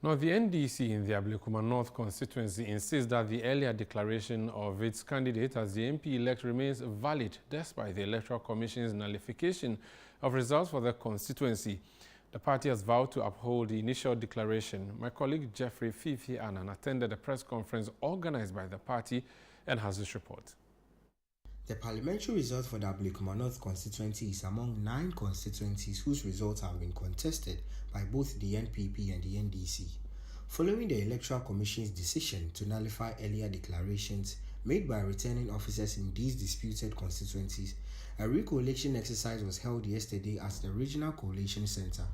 Now, the NDC in the Ablekuma North constituency insists that the earlier declaration of its candidate as the MP-elect remains valid despite the Electoral Commission's nullification of results for the constituency. The party has vowed to uphold the initial declaration. My colleague Jeffrey Fifi Annan attended a press conference organized by the party and has this report. The parliamentary result for the Ablekuma North constituency is among 9 constituencies whose results have been contested by both the NPP and the NDC. Following the Electoral Commission's decision to nullify earlier declarations made by returning officers in these disputed constituencies, a recollation exercise was held yesterday at the Regional Collation Center.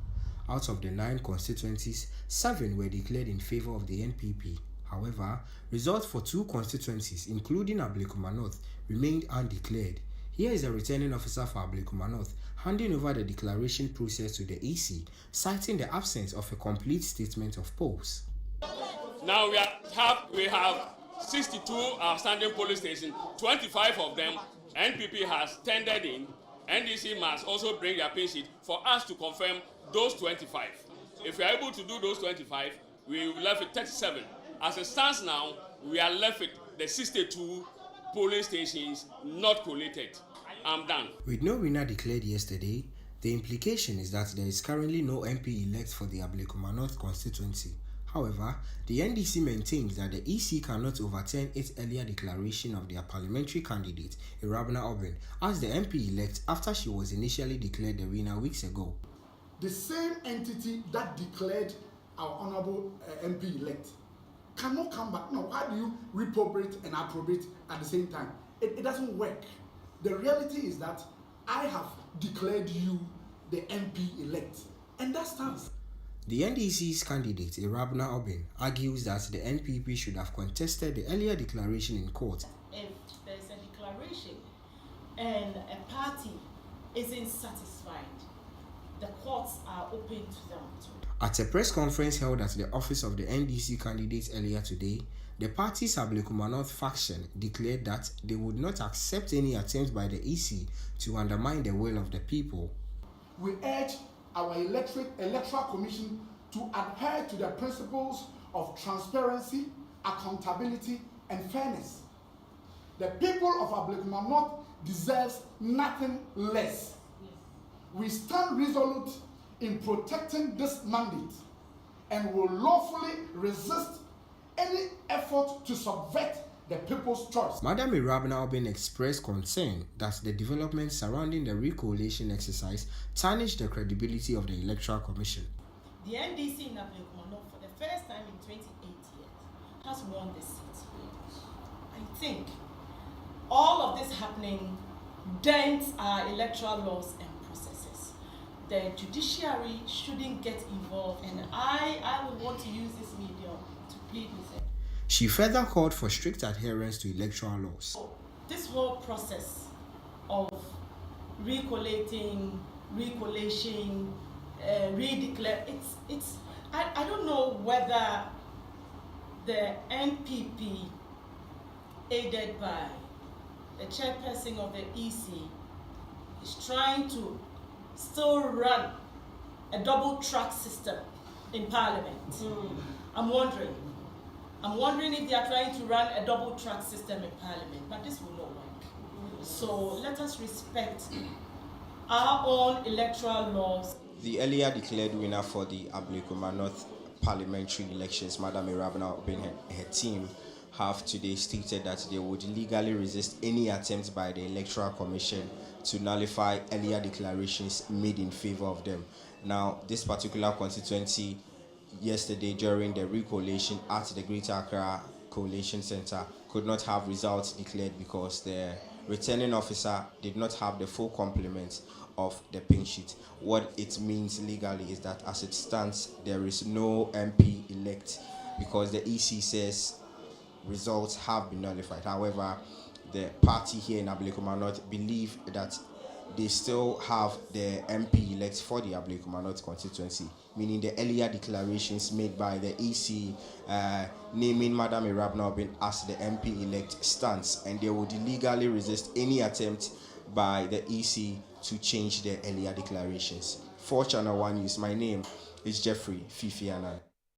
Out of the 9 constituencies, 7 were declared in favor of the NPP. However, results for 2 constituencies, including Ablekuma North, remained undeclared. Here is a returning officer for Ablekuma North handing over the declaration process to the EC, citing the absence of a complete statement of polls. Now we have 62 outstanding polling stations. 25 of them NPP has tendered in. NDC must also bring their pin sheet for us to confirm those 25. If we are able to do those 25, we will be left with 37. As it stands now, we are left with the 62 polling stations not collated. I'm done. With no winner declared yesterday, the implication is that there is currently no MP elect for the Ablekuma North constituency. However, the NDC maintains that the EC cannot overturn its earlier declaration of their parliamentary candidate, Irabna Obin, as the MP elect after she was initially declared the winner weeks ago. The same entity that declared our honorable MP elect cannot come back. Now, how do you reprobate and approbate at the same time? It doesn't work. The reality is that I have declared you the MP elect, and that stands. The NDC's candidate, Irabna Obin, argues that the NPP should have contested the earlier declaration in court. If there's a declaration and a party isn't satisfied, the courts are open to them too. At a press conference held at the office of the NDC candidate earlier today, the party's Ablekuma North faction declared that they would not accept any attempt by the EC to undermine the will of the people. We urge our Electoral Commission to adhere to the principles of transparency, accountability, and fairness. The people of Ablekuma North deserves nothing less. We stand resolute in protecting this mandate and will lawfully resist any effort to subvert the people's choice. Madam Irabna Obin expressed concern that the developments surrounding the recollation exercise tarnished the credibility of the Electoral Commission. The NDC in Ablekuma North for the first time in 28 years has won the seat. I think all of this happening dents our electoral laws and processes. The judiciary shouldn't get involved, and I would want to use this medium to plead with them. She further called for strict adherence to electoral laws. This whole process of recollating, recollation, redeclare, I don't know whether the NPP, aided by the chairperson of the EC, is trying to still run a double-track system in Parliament. I'm wondering if they are trying to run a double-track system in Parliament, but this will not work. So let us respect our own electoral laws. The earlier declared winner for the Ablekuma North parliamentary elections, Madam Irabna Obin and her team, have today stated that they would legally resist any attempt by the Electoral Commission to nullify earlier declarations made in favor of them. Now, this particular constituency, yesterday during the recollation at the Greater Accra Collation Center, could not have results declared because the returning officer did not have the full complement of the pin sheet. What it means legally is that as it stands, there is no MP elect because the EC says results have been nullified. However, the party here in Ablekuma North believe that they still have the MP elect for the Ablekuma North constituency, meaning the earlier declarations made by the EC naming Madam Irabna Obin as the MP elect stands, and they would legally resist any attempt by the EC to change their earlier declarations. For ChannelOne News, my name is Jeffrey Fifi Annan.